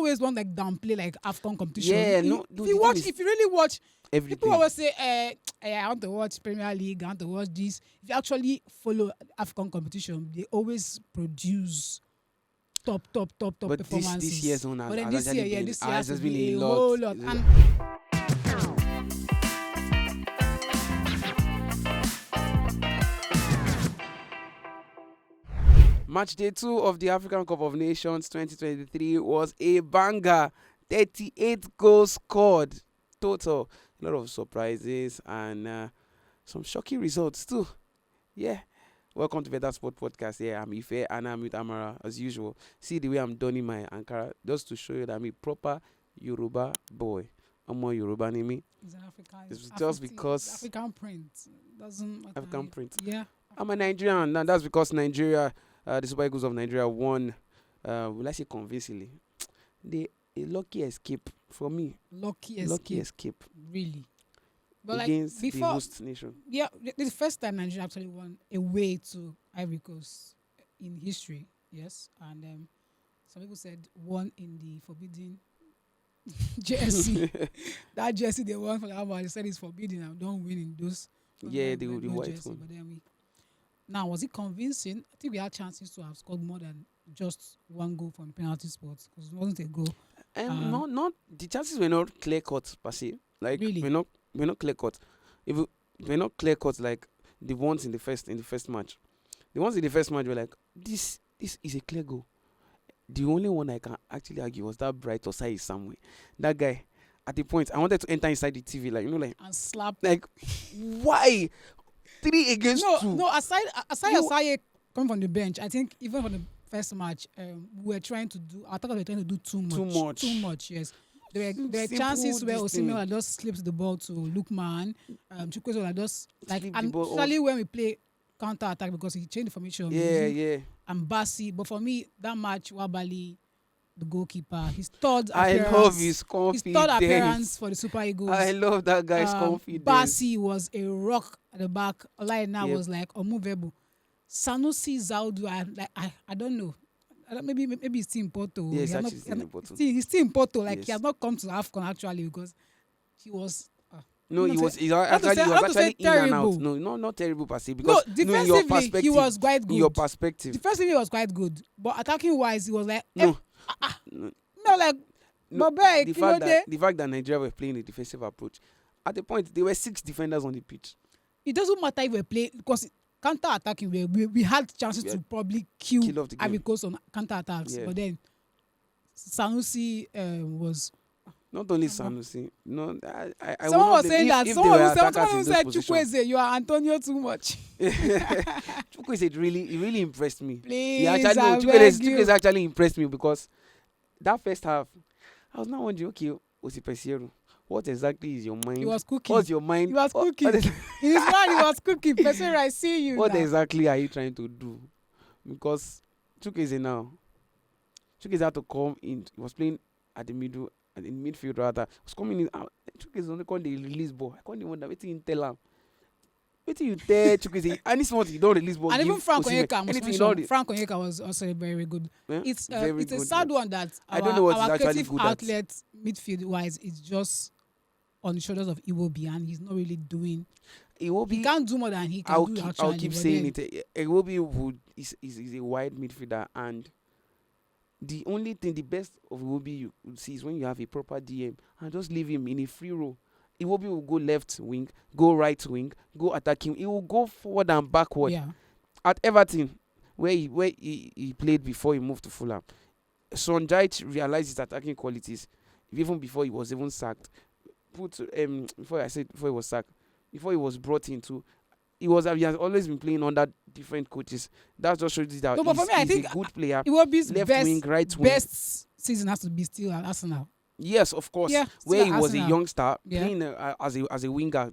always want like downplay like Afcon competition. Yeah, If you really watch, everything. people always say, I want to watch Premier League, I want to watch this. If you actually follow Afcon competition, they always produce top But performances. this year's one But then has this year, actually been, this year has has to been be a a lot. whole lot. And Match day 2 of the African Cup of Nations 2023 was a banger. 38 goals scored total. A lot of surprises and some shocking results too. Yeah. Welcome to Better Sport Podcast. Yeah, I'm Ife and I'm with Amara as usual. See the way I'm donning my Ankara just to show you that I'm a proper Yoruba boy. I'm more Yoruba than me. it's an African. It's just because African print doesn't matter. African print. Yeah. I'm a Nigerian, and that's because Nigeria, the Super Eagles of Nigeria won, will I say convincingly, a lucky escape for me. Lucky escape Really. But against like the before, host nation. yeah, this is the first time Nigeria actually won away to Ivory Coast in history. Yes, and some people said won in the forbidden jersey. That jersey they won for the Alba, they said it's forbidden. I don't win in those. Yeah, the white jersey, one. But then now, was it convincing? I think we had chances to have scored more than just one goal from penalty spots because it wasn't a goal. Not the chances were not clear cut per se. Like Really? we're not clear cut. If we're not clear cut like the ones in the first match. The ones in the first match were like this is a clear goal. The only one I can actually argue was that Bright Osai somewhere. That guy, at the point, I wanted to enter inside the TV, And slap. like, why? 3 against 2. No, aside Osai coming from the bench, I think even from the first match, we were trying to do, I thought we were trying to do too much, yes. There were chances where Osimhen had just slipped the ball to Lookman, Chukwueze had just, like, and especially when we play counter-attack because he changed the formation. Yeah. And Bassi, but for me, that match, Wabali, the goalkeeper, his third I appearance. love his confidence. His third appearance for the Super Eagles. I love that guy's confidence. Bassi was a rock at the back. Olaina Yep. was like unmovable. Sanusi Zaudu, I don't know. Maybe he's still in Porto. Yes, actually still in Porto. He's still in Porto. Like, Yes. he has not come to Afcon actually because he was. No, he was actually in and out. No, not terrible per se. Because in your defensively, perspective, he was quite good. In your perspective. Defensively, he was quite good. But attacking wise, he was like, No. like, Bebe, The fact that Nigeria were playing a defensive approach, at the point, there were 6 defenders on the pitch. it doesn't matter if we play because counter-attacking, we had chances to probably kill off the game. Ivory Coast on counter-attacks. Yeah. But then Sanusi was. Not only Sanusi. No, I Someone will not was blame saying that. if Someone they were attackers in who those said, positions. Chukwueze, you are Antonio too much. Chukwueze really impressed me. Please, Chukwueze actually impressed me because that first half, I was now wondering, okay, Osipesiero, what exactly is your mind? He was cooking. What's your mind? He was cooking. In his mind, he was cooking. Person, I see you. What now. exactly are you trying to do? Because Chukwueze had to come in. He was playing at the middle, in midfield rather. He was coming in. Chukwueze only called the release ball. I can't even wonder. What you tell him? What you tell Chukwueze? And this one, you don't release ball. And even Frank Onyeka was also very good. Yeah? It's Very a good, sad yes. one that I don't know what our he's actually creative good at. outlet midfield wise is just on the shoulders of Iwobi, and he's not really doing. He can't do more than he can do. Actually, I'll keep saying it. Iwobi is a wide midfielder, and the only thing, the best of Iwobi you would see is when you have a proper DM and just leave him in a free role. Iwobi will go left wing, go right wing, go attacking. He will go forward and backward. Yeah. At Everton, where he played before he moved to Fulham, Sonjai realized his attacking qualities even before he was even sacked. Before he was sacked, before he was brought into, he has always been playing under different coaches. That just shows you that But for me, I he's think a good player. Iwobi's Left wing, right wing. best season has to be still at Arsenal. Yes, of course. Yeah, where he still at was a Arsenal. youngster playing as a winger.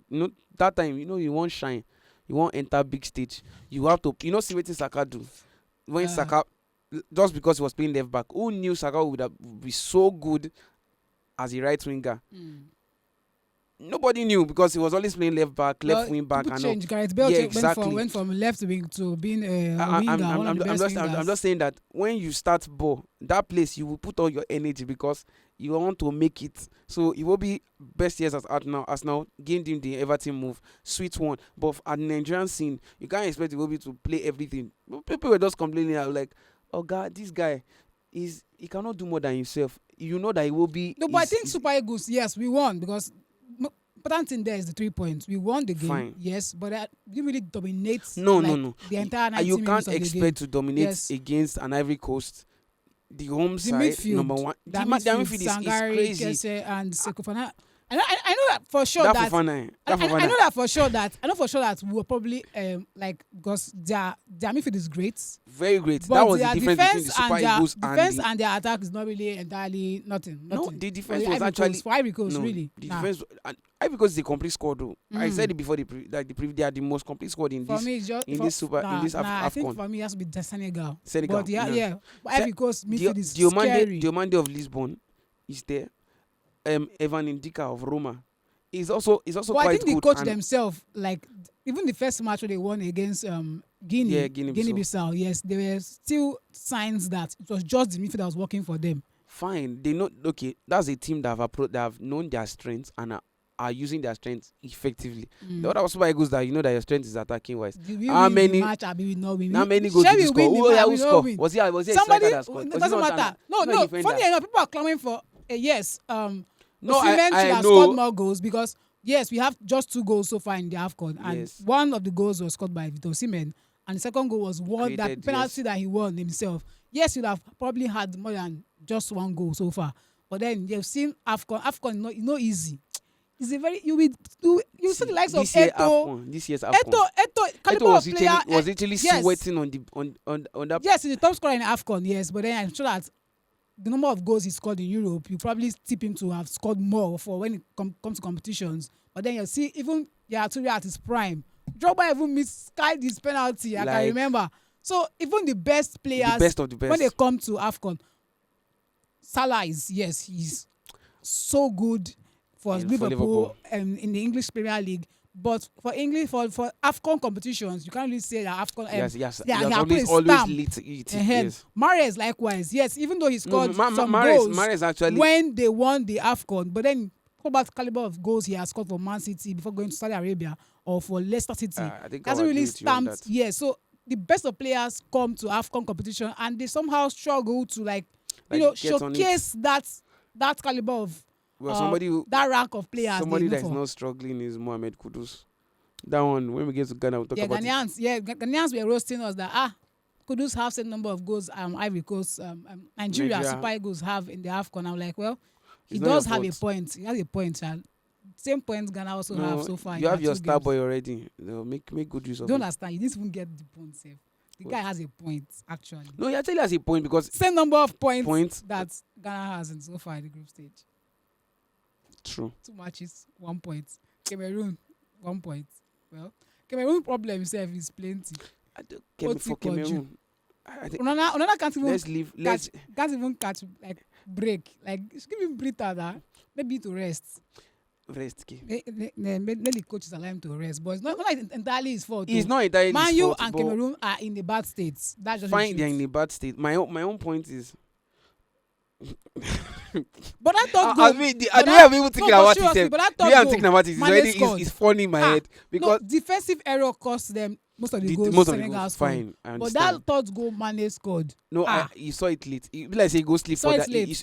That time, you won't shine. You won't enter big stage. You have to, see what Saka do. When Saka, just because he was playing left back, who knew Saka would be so good as a right winger? nobody knew because he was always playing left back, left wing back, and change. Gareth Bale exactly. went from left wing to being a winger. I'm just saying that when you start ball, that place you will put all your energy because you want to make it. So it will be best years as now gained him the Everton move, sweet one. But at the Nigerian scene, you can't expect Iwobi to play everything. People were just complaining. I was like, oh God, this guy he cannot do more than himself. You know that Iwobi. No, but I think Super Eagles, yes, we won because important thing there is the 3 points. We won the game, fine. Yes, but you really dominate. No. The entire 90 you minutes can't of the expect game. to dominate against an Ivory Coast. The home side, midfield, number one. The midfield is crazy. Kese and Sekofana. I know that for sure. I know for sure that we will probably because their midfield is great. Very great. But that was the difference between the Super Eagles and defense and their attack is not really entirely nothing. No, the defense was actually for Ivory Coast, really. The defense and Ivory Coast is a complete squad though. I said it before they are the most complete squad in this. For me, it's just in this Afcon. I think for me it has to be Senegal. Senegal. But But Ivory Coast midfield is scary. Diomande of Lisbon is there. Evan Indika of Roma is also quite good. I think the coach themselves, like even the first match where they won against Guinea-Bissau, yes, there were still signs that it was just the midfield that was working for them. Fine, they know. Okay, that's a team that have known their strengths and are using their strengths effectively. The other Super Eagles that you know that your strength is attacking wise. How many goals did you score? Who scored? Was it somebody that scored? It doesn't matter. No. Funny enough, people are clamoring for yes. No, I know. Scored more goals because yes, we have just 2 goals so far in the Afcon, and one of the goals was scored by Victor Osimhen, and the second goal was penalty that he won himself. Yes, you'd have probably had more than just 1 goal so far, but then you've seen Afcon. Afcon is not easy. It's a very you see the likes of Eto. This year's Afcon. Eto was literally sweating on that. Yes, he's the top scorer in Afcon. Yes, but then I'm sure that the number of goals he scored in Europe, you probably tip him to have scored more for when it comes to competitions. But then you see, even Yaya at his prime, Drogba even misskied his penalty. I can remember. So even the best players, the best of the best, when they come to Afcon, Salah he's so good for Liverpool in the English Premier League. But for Afcon competitions, you can't really say that Afcon. He always lead to it. Yes. Mahrez likewise, yes. Even though he scored some goals actually when they won the Afcon, but then how about caliber of goals he has scored for Man City before going to Saudi Arabia or for Leicester City? I think hasn't really stamped. Yeah, so the best of players come to Afcon competition and they somehow struggle to showcase that caliber of. Well, that rank of players. Somebody that is not struggling is Mohamed Kudus. That one, when we get to Ghana, we'll talk about Ghanaians, it. Ghanaians were roasting us that Kudus have same number of goals Ivory Coast, Nigeria Super Eagles have in the Afcon. I'm like, well, he does have a point. He has a point. Same points Ghana also have so far. You have your star boy already. Make good use of it. Don't understand. You didn't even get the point, safe. The guy has a point, actually. No, he actually has a point because same number of points that Ghana has in so far in the group stage. True. 2 matches, 1 point. Cameroon, 1 point. Well, Cameroon problem himself is plenty. For Cameroon, Onana can't even can't even catch break. Give him breather, maybe to rest. Let the coaches allow him to rest, but it's not entirely his fault. It's not entirely his fault. Man U and Cameroon are in the bad states. That's just fine. They're in the bad state. My own point is. But I thought I don't have even thinking about it. I'm thinking about it. It's funny in my head because defensive error cost them most of the goals. Senegal fine, but that third goal Mane scored. No, you saw it late. Let's say he goes sleep for that. He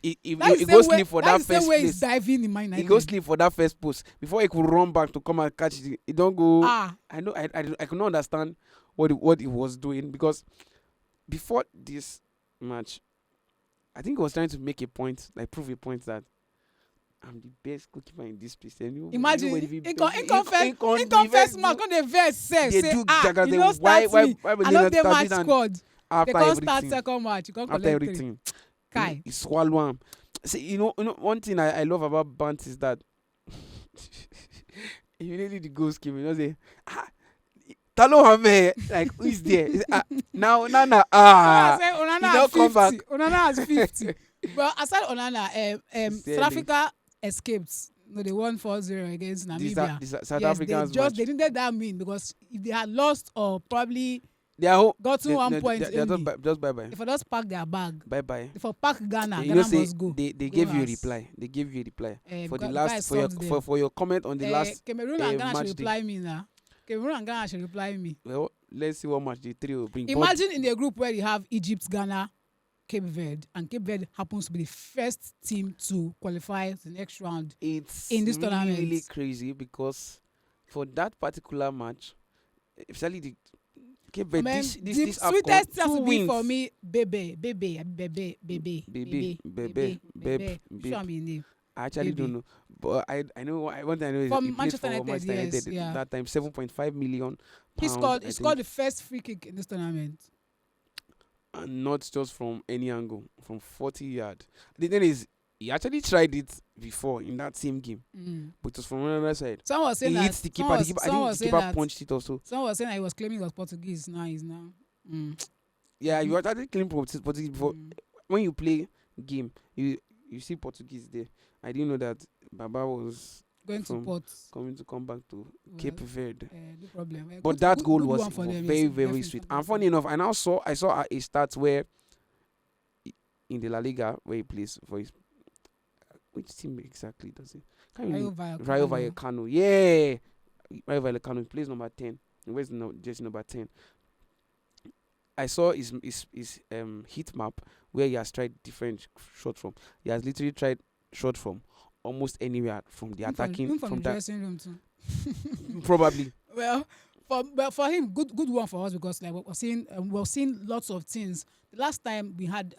goes sleep for that first place. Diving in my night. He goes sleep for that first post before he could run back to come and catch it. He don't go. I know. I could not understand what he was doing because before this match, I think he was trying to make a point, prove a point that I'm the best goalkeeper in this place. Imagine, in confess mark on the verse say, you don't start me. I know the match squad. They can't start second match. You can't collect everything. Kai. He swallow him. See, one thing I love about Bant is that immediately the goals came, say, Talo Hame, who is there? Now Onana, Onana has 50. Well, aside Onana, South Africa escaped No, they won 4-0 against Namibia. The South Africans match. They didn't that mean because if they had lost or probably they are gotten 1 point they're only, just bye. if I just pack their bag, Bye. if I pack Ghana, You Ghana know, must go. They gave you a reply. They gave you a reply for the last for your comment on the last. Cameroon and Ghana should Matchday. reply me now. Cameroon and Ghana should reply me. Well, let's see what match the three will bring. Imagine in a group where you have Egypt, Ghana, Cape Verde, and Cape Verde happens to be the first team to qualify the next round. It's in this tournament. Really crazy because for that particular match, especially the Cape Verde, this sweetest has to be wins. for me, Bebe. Show me name. I actually don't know, but I know one thing I know is From he Manchester played for United, Manchester yes, United yeah. that time, 7.5 million He pounds. scored the first free kick in this tournament. And not just from any angle, from 40 yards. The thing is, he actually tried it before in that same game, but it was from another side. Someone was saying He that hits the keeper. I think the keeper punched it also. Someone was saying that he was claiming he was Portuguese. Now he's now. Yeah, you actually claim Portuguese before. When you play game, you see Portuguese there. I didn't know that Baba was going to Port, come back to Cape Verde. No problem. But that goal was very, very sweet. And funny enough, I saw a stat where in the La Liga where he plays for his which team exactly does he? Rayo Vallecano. Yeah, Rayo Vallecano. He plays number 10. Where's just number 10? I saw his heat map where he has tried different shot from. He has literally tried shot from almost anywhere from the attacking from the dressing room too. Probably. Well, for him, good one for us because like we're seeing lots of things. The last time we had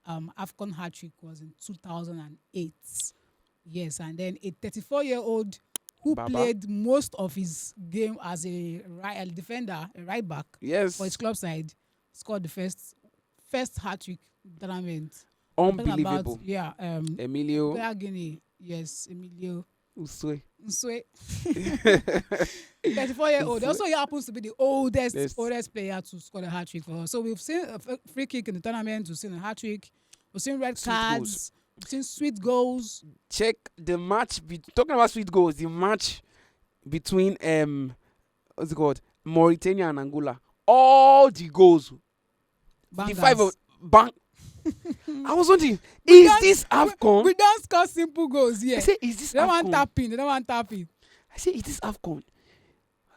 Afcon hat-trick was in 2008. Yes, and then a 34-year-old who played most of his game as a defender, a right back, yes, for his club side, scored the first hat-trick tournament. Unbelievable. Emilio Nsue. 34-year-old. Also, he happens to be the oldest player to score a hat-trick for us. So we've seen a free kick in the tournament. We've seen a hat-trick. We've seen red cards. We've seen sweet goals. Check the match. Talking about sweet goals, the match between what's it called? Mauritania and Angola. All the goals. Bangers. The 5 of bang. I was wondering, is this Afcon? We don't score simple goals here. I say, is this They don't Afcon? want tapping. I say, is this Afcon?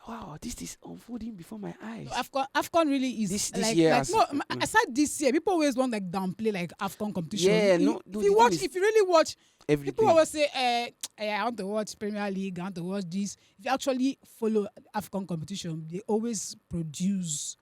Wow, this is unfolding before my eyes. Afcon really is this year. Aside this year, people always want like downplay like Afcon competition. Yeah, if you really watch, everything. People always say, I want to watch Premier League, I want to watch this. If you actually follow Afcon competition, they always produce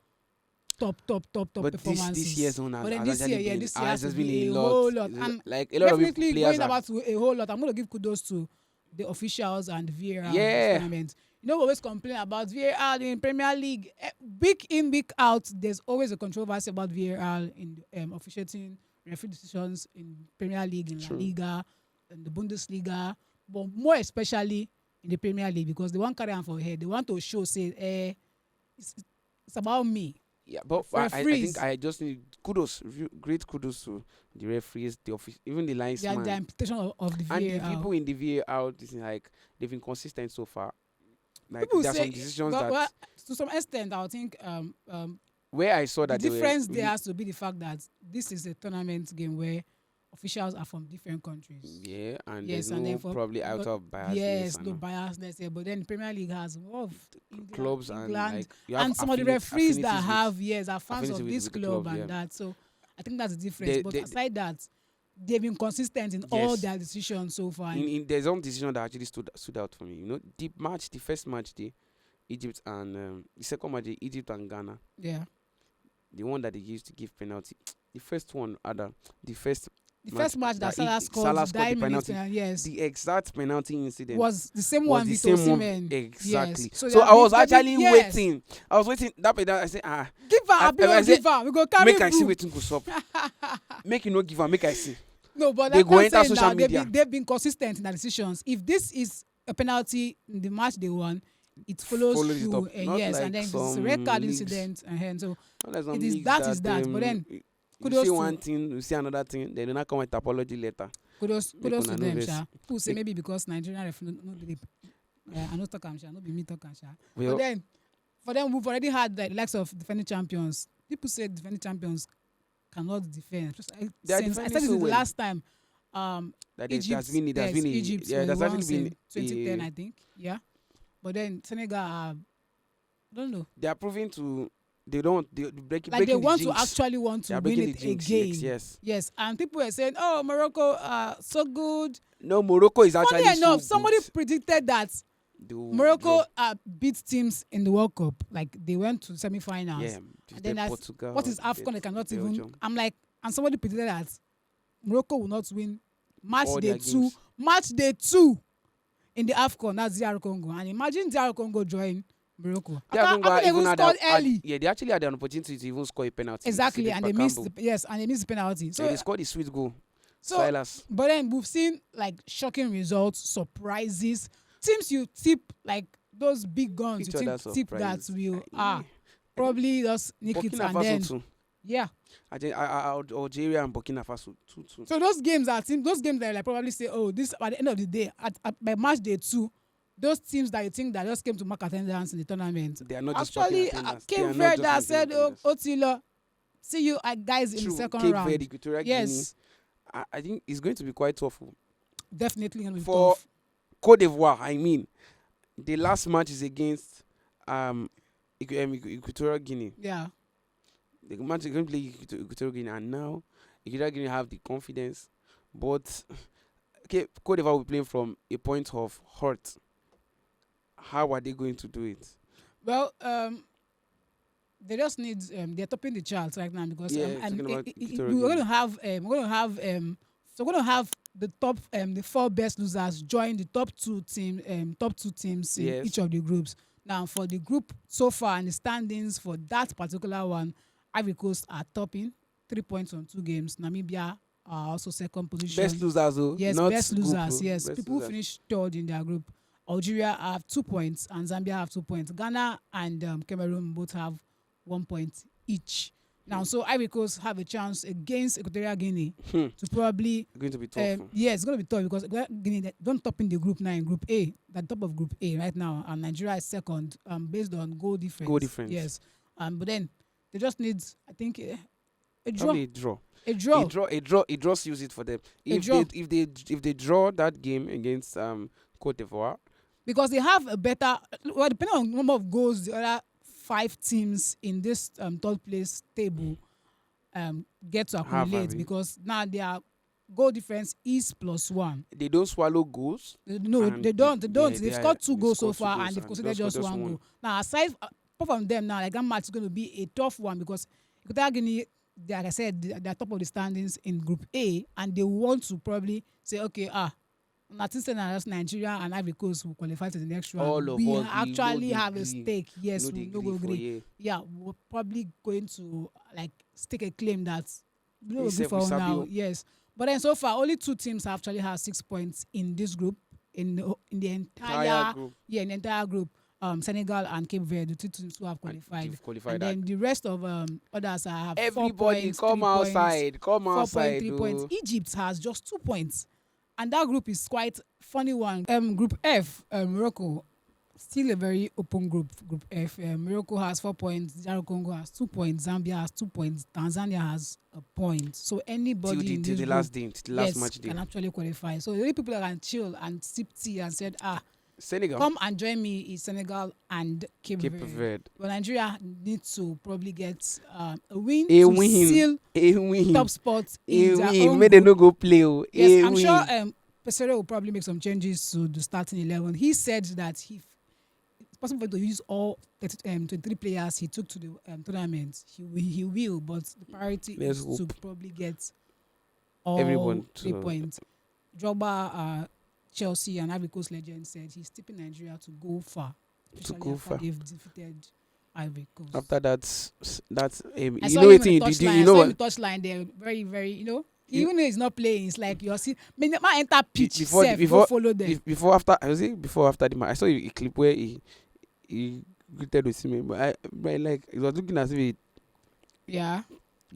top performances. This year's one but then this year has been a whole lot. And like a lot of definitely players going about to a whole lot. I'm going to give kudos to the officials and VAR tournament. You know, we always complain about VAR in Premier League. Week in, week out, there's always a controversy about VAR in officiating referee decisions in Premier League, in La Liga, in the Bundesliga, but more especially in the Premier League because they want carry on for head. They want to show, say, it's about me. Yeah, but I think I just need great kudos to the referees, even the linesman. The implication of the VAR. And the people in the VAR, like, they've been consistent so far. Like, there are some decisions to some extent, I think where I saw that the difference there has to be the fact that this is a tournament game where officials are from different countries. Yeah, and there's no probably out of biasness. Yes, no biasness there. But then the Premier League has more of clubs England, and some of the referees that are fans of this club and that. So I think that's the difference. But aside that, they've been consistent in all their decisions so far. There's one decision that actually stood out for me. You know, the first match, Egypt and the second match, Egypt and Ghana. Yeah. The one that they used to give penalty. The first one, the first match that Salah scored the penalty. Yes. The exact penalty incident was the same one with Osimhen. Exactly. Yes. So I was actually waiting. I was waiting. That penalty, I said, give her. We go carry. Make I see waiting to stop. Make you no give her. Make I see. No, but they go enter social media. They've been consistent in their decisions. If this is a penalty in the match they won, it follows through. Yes, and then it's a red card incident. And so it is that. But then, you see one thing, you see another thing, they do not come with apology letter. Kudos Make to una no them, vex. sha. People say maybe because Nigerian ref no dey. I know talk am, sha. No be me talk am, sha. Well, But then, for them, we've already had the likes of defending champions. People say defending champions cannot defend. they are Since I defending said this so is the well. last time, That Egypt, there's been Egypt yeah, were the there's actually ones been in 2010, I think. Yeah. But then Senegal, I don't know. they are proving to they don't they breaking Like they breaking the want to jinx. actually want They to are win breaking it the jinx. again. Yes. And people were saying, "Oh, Morocco, so good." No, Morocco is actually Funny enough, so somebody good. predicted that Morocco beat teams in the World Cup. Like they went to semi-finals. Yeah, And then Portugal. what is Afcon? They cannot Belgium. even. I'm like, and somebody predicted that Morocco will not win match All day their 2. games. Match day 2 in the Afcon. That's DR Congo. And imagine DR Congo join Morocco. How they even scored early? Yeah, they actually had an opportunity to even score a penalty. Exactly, and they missed. And they missed the penalty. So they scored a sweet goal. So, Silas. But then we've seen like shocking results, surprises. Teams you tip like those big guns. You tip that will probably just nick it and then too. Yeah. Algeria and Burkina Faso too. So those games that like probably say, oh, this at the end of the day, by match day 2, those teams that you think that just came to mark attendance in the tournament, they are not actually came Verde that said, oh, Otilo, see you guys in the second round. Verde, yes. Guinea, I think it's going to be quite tough. Definitely going to be for tough. Cote d'Ivoire. I mean, the last match is against Equatorial Guinea. Yeah. The match is going to play Equatorial Guinea, and now Equatorial Guinea have the confidence, but okay, Cote d'Ivoire will be playing from a point of hurt. How are they going to do it? Well, they just need they're topping the charts right now because we're going to have the top the 4 best losers join the top 2 teams in each of the groups. Now for the group so far and the standings for that particular one, Ivory Coast are topping 3 points on 2 games. Namibia are also second position. Best losers, though. Yes, best losers. Yes, best people losers. finished third in their group. Algeria have 2 points and Zambia have 2 points. Ghana and Cameroon both have 1 point each. Now, so Ivory Coast have a chance against Equatorial Guinea to probably. Going to be tough. It's going to be tough because Guinea don't top in the group now in Group A. The top of Group A right now, and Nigeria is second. Based on goal difference. Goal difference. Yes. But then they just need, I think, a draw. Probably a draw. A draw seals it for them. If they draw that game against Cote d'Ivoire, because they have a better. Well, depending on the number of goals, the other 5 teams in this third place table get to accumulate because now their goal difference is +1. They don't swallow goals. No, they don't. They've scored 2 goals so far and they've conceded just 1 goal. Now, apart from them, now like that match is going to be a tough one because Equatorial Guinea, like I said, they're top of the standings in Group A, and they want to probably say, okay, Nigeria and Ivory Coast will qualify to the next round. We actually have a stake. Yes, we will agree. Yeah, we're probably going to like stake a claim that we will go for now. Yes, but then so far only 2 teams actually have 6 points in this group in the entire group. Yeah, in the entire group. Senegal and Cape Verde, the 2 teams who have qualified. And then the rest of others have 4 points. Come outside. 3 points. Egypt has just 2 points. And that group is quite funny one. Group F, Morocco, still a very open group. Group F, Morocco has 4 points. DR Congo has 2 points. Zambia has 2 points. Tanzania has a point. So anybody in this the last match day can actually qualify. So the only people that can chill and sip tea and said, Senegal, come and join me is Senegal and Cape Verde. But Nigeria needs to probably get a win seal top spots in their own group. They no go play. Yes, I'm sure Pesero will probably make some changes to the starting 11. He said that it's possible for him to use all 23 players he took to the tournament. He will, but the priority is to probably get all 3 points. Drogba, Chelsea and Ivory Coast legend said he's tipping Nigeria to go far. After they've defeated Ivory Coast. After that's you know what the touchline there, very, very, even though he's not playing, it's like you're seeing man enter pitch before follow them. Before after the match, I saw a clip where he greeted with him, but like it was looking as if he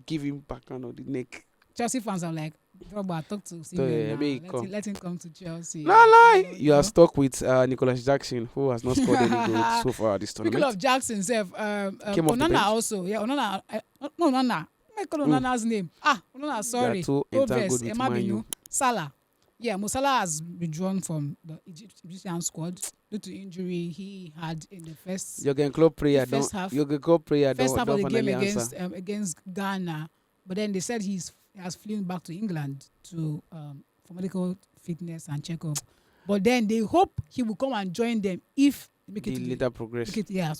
give him back on the neck. Chelsea fans are like, Drogba, talk to So, yeah, Osimhen now. Let him come to Chelsea. No lie, you are stuck with Nicholas Jackson, who has not scored any goals so far this tournament. Speaking of Jackson, Came off the Onana bench. also. Yeah, Onana. No, Onana. I call Onana's name. Onana, sorry. They are too entangled with Man U. Salah. Yeah, Mo Salah has withdrawn from the Egyptian squad due to injury he had in the first. Jurgen Klopp prayer first don't. half, Jurgen Klopp prayer first don't. half of the game Answer. against Ghana, but then they said he has flown back to England to for medical fitness and checkup. But then they hope he will come and join them if they make it later progress.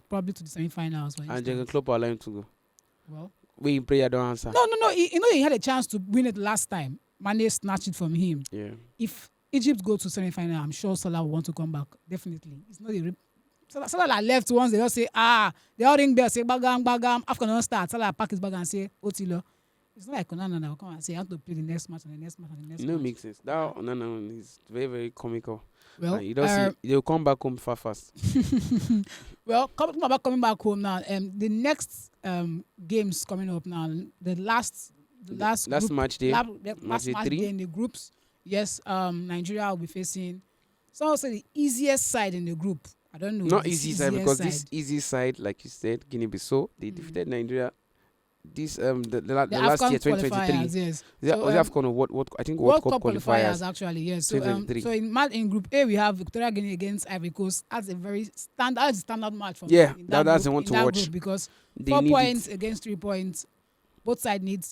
Probably to the semi-finals. And Jurgen Klopp will allow him to go. Well, we in prayer don't answer. No. He had a chance to win it last time. Mane snatched it from him. Yeah. If Egypt go to semi-final, I'm sure Salah will want to come back. Definitely. It's not a Salah that left once, they just say, they all ring bell, say, bagam, Afcon don't start. Salah pack his bag and say, Otilo. It's not like Onana that will come and say, I have to play the next match and the next match and the next match. No, makes sense. That Onana one is very, very comical. Well, you don't see, they'll come back home fast. Well, coming back home now, the next games coming up now, the last match day, match day in the groups. Yes, Nigeria will be facing. Some will say the easiest side in the group. I don't know. Not easy side because this easy side, like you said, Guinea-Bissau, they defeated Nigeria. This the last year, 2023. Yes. Was Afcon or what? I think World Cup qualifiers actually. Yes. So in Group A we have Equatorial Guinea against Ivory Coast. That's a very standard match for me. Yeah, that's the one to watch because 4 points against 3 points. Both sides need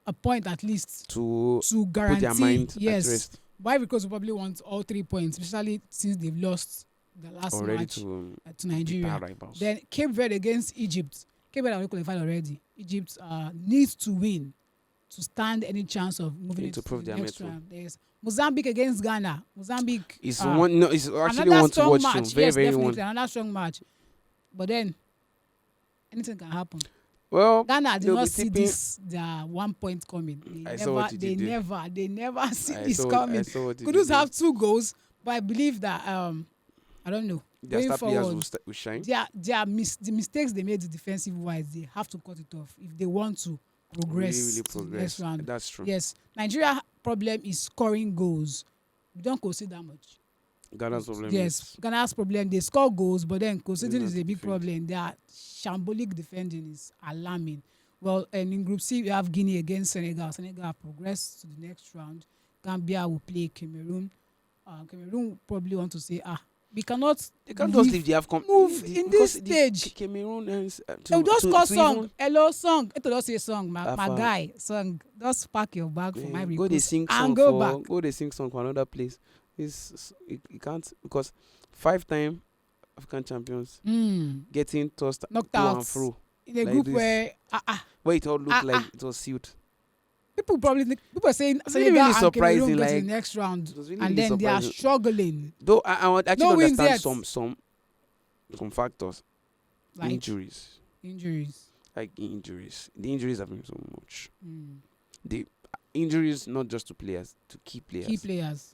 a point at least to guarantee. Put their mind at rest. But Ivory Coast will probably want all 3 points, especially since they've lost the last match to Nigeria. Then Cape Verde against Egypt. Cape Verde already qualified already. Egypt needs to win to stand any chance of moving into the next round. There's Mozambique against Ghana. Mozambique is it's actually one to watch match. Very, yes, very definitely another strong match. But then anything can happen. Well, Ghana did not see their 1 point coming. They never see this coming. Kudus have 2 goals, but I believe that I don't know. Their star players will shine. The mistakes they made defensive wise, they have to cut it off if they want to progress. Really progress. To the next round. That's true. Yes, Nigeria problem is scoring goals. We don't concede that much. Ghana's problem. Yes, Ghana's problem. They score goals, but then conceding is a big problem. Their shambolic defending is alarming. Well, and in Group C we have Guinea against Senegal. Senegal have progressed to the next round. Gambia will play Cameroon. Cameroon probably want to say they can't just leave the Afcon. Move in this stage. Cameroon they'll just call song. Hello song. It will just say song. My guy song. Just pack your bag for my go they sing song and go back. Go they sing song for another place. You can't because 5-time African champions getting tossed knocked out and through in a group where it all looked like it was sealed. People are saying Senegal really surprising, and Cameroon like, to the next round, really and then surprising. they are struggling. Though I would actually understand some factors, like injuries. Like injuries. The injuries have been so much. The injuries not just to players, to key players.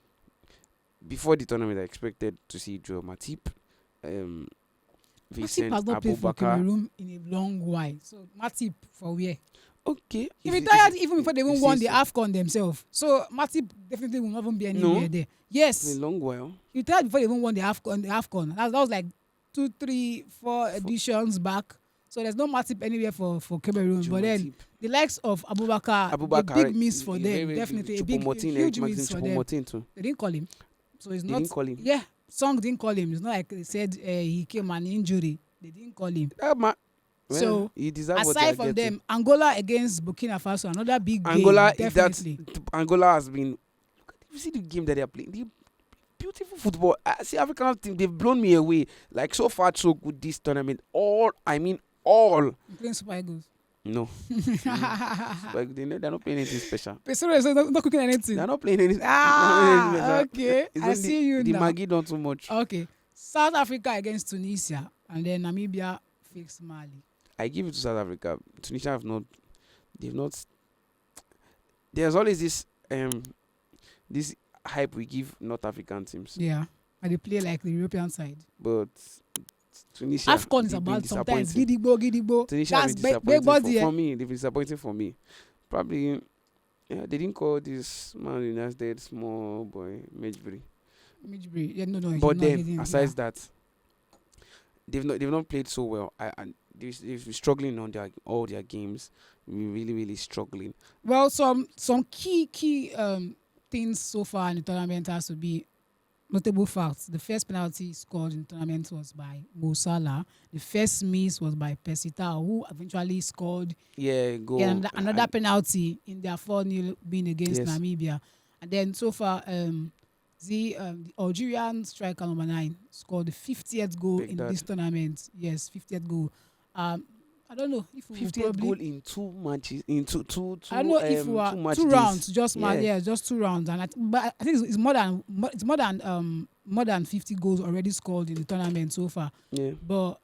Before the tournament, I expected to see Joel Matip, Vincent Matip has not played for Abubakar. Cameroon in a long while. So Matip for where? Okay. He retired even before they even won the Afcon themselves. So Matip definitely will not even be anywhere there. Yes. It's a long while. He retired before they even won the Afcon. That was like 2, 3, 4 editions back. So there's no Matip anywhere for Cameroon. But then the likes of Abubakar, a big miss for them. Definitely a huge miss for them. They didn't call him. So it's not. They didn't call him. Yeah. Song didn't call him. It's not like they said he came an injury. They didn't call him. So aside from them, Angola against Burkina Faso, another big game. Definitely. Angola has been. You see the game that they are playing. The beautiful football. I see African team. They've blown me away. Like so far, so good this tournament. All. Playing Super Eagles. No. They're not playing anything special. Sorry, so not cooking anything. They're not playing anything. Okay. I see you now. The Maggi don't too much. Okay. South Africa against Tunisia, and then Namibia faced Mali. I give it to South Africa. Tunisia they've not. There's always this hype we give North African teams. Yeah, and they play like the European side. But Tunisia, Afcon is about sometimes Gidigbo. Tunisia has been disappointing for me. They've been disappointing for me. Probably Yeah, they didn't call this Man United small boy Matchday. Yeah, no, But he then, didn't, aside that, they've not played so well. And they've been struggling on all their games. Really, really struggling. Well, some key things so far in the tournament has to be notable facts. The first penalty scored in the tournament was by Mo Salah. The first miss was by Pesita, who eventually scored Goal. another penalty in their 4-0 win against Namibia. And then so far, the Algerian striker number 9 scored the 50th goal in this tournament. Yes, 50th goal. I don't know if we 50th goal in 2 matches, in two I don't know if we are 2 rounds, just 2 rounds, and but I think it's more than 50 goals already scored in the tournament so far. Yeah. But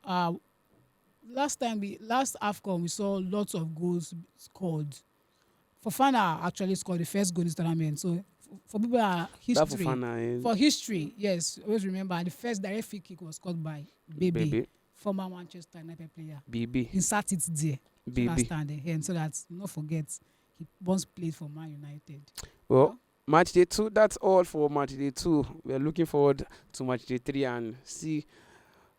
last Afcon we saw lots of goals scored. Fofana actually scored the first goal in this tournament. So for people for history, yes, always remember the first direct free kick was scored by Bebe. Former Manchester United player. Bebe. Insert it there. Bebe. So that you not forget he once played for Man United. Well, Matchday 2, that's all for Matchday 2. We're looking forward to Matchday 3 and see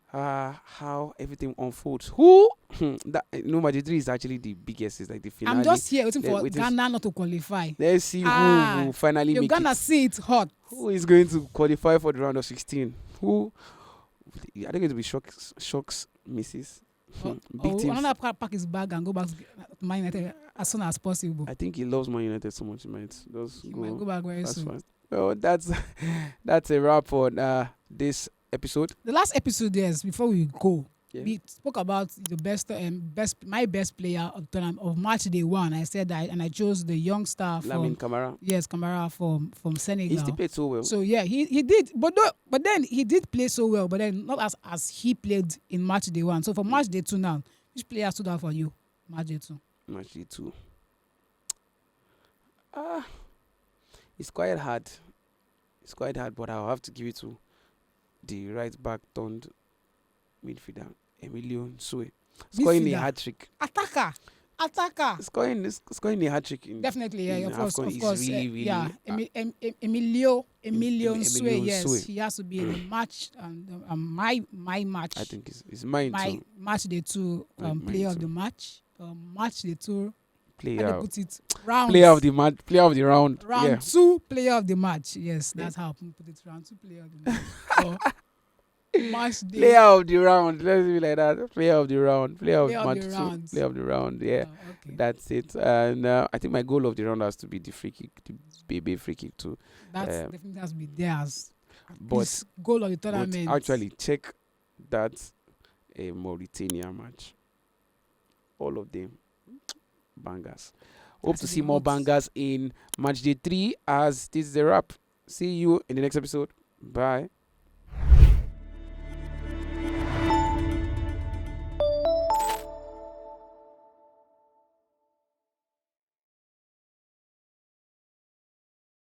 how everything unfolds. Matchday 3 is actually the biggest. It's like the finale. I'm just here waiting for Ghana not to qualify. Let's see who will finally make it. You're gonna see it hot. Who is going to qualify for the round of 16? Who? Are they going to be shocks, misses? Big teams. Onana pack his bag and go back to Man United as soon as possible. I think he loves Man United so much, he might go back very soon. Fast. Well, that's a wrap on this episode. The last episode, yes, before we go, we spoke about the my best player of Matchday 1. I said that, and I chose the young star from Camara. Yes, Camara from Senegal. He still played so well. So yeah, he did, but then he did play so well, but then not as he played in Matchday 1. So for Matchday 2 now, which player stood out for you? Matchday 2. Matchday 2. It's quite hard. But I'll have to give it to the right back turned midfielder, Emilio Nsue. Scoring a hat-trick. Attacker. Scoring a hat-trick. Definitely, yeah, of course. Really, Emilio Nsue, yes. He has to be in the match, my match. I think it's mine too. Matchday 2 player of the match. Matchday 2 player of the round. Round 2 player of the match. Yes, that's how I put it. Round 2 player of the match. Matchday. Player of the round. Let's be like that. Player of the round. Player of the round. Yeah, okay. That's it. And I think my goal of the round has to be the free kick, the Bebe free kick too. That definitely has to be theirs. But goal of the tournament. But actually, check that Mauritania match. All of them bangers. Hope to see more bangers in Matchday 3 as this is a wrap. See you in the next episode. Bye.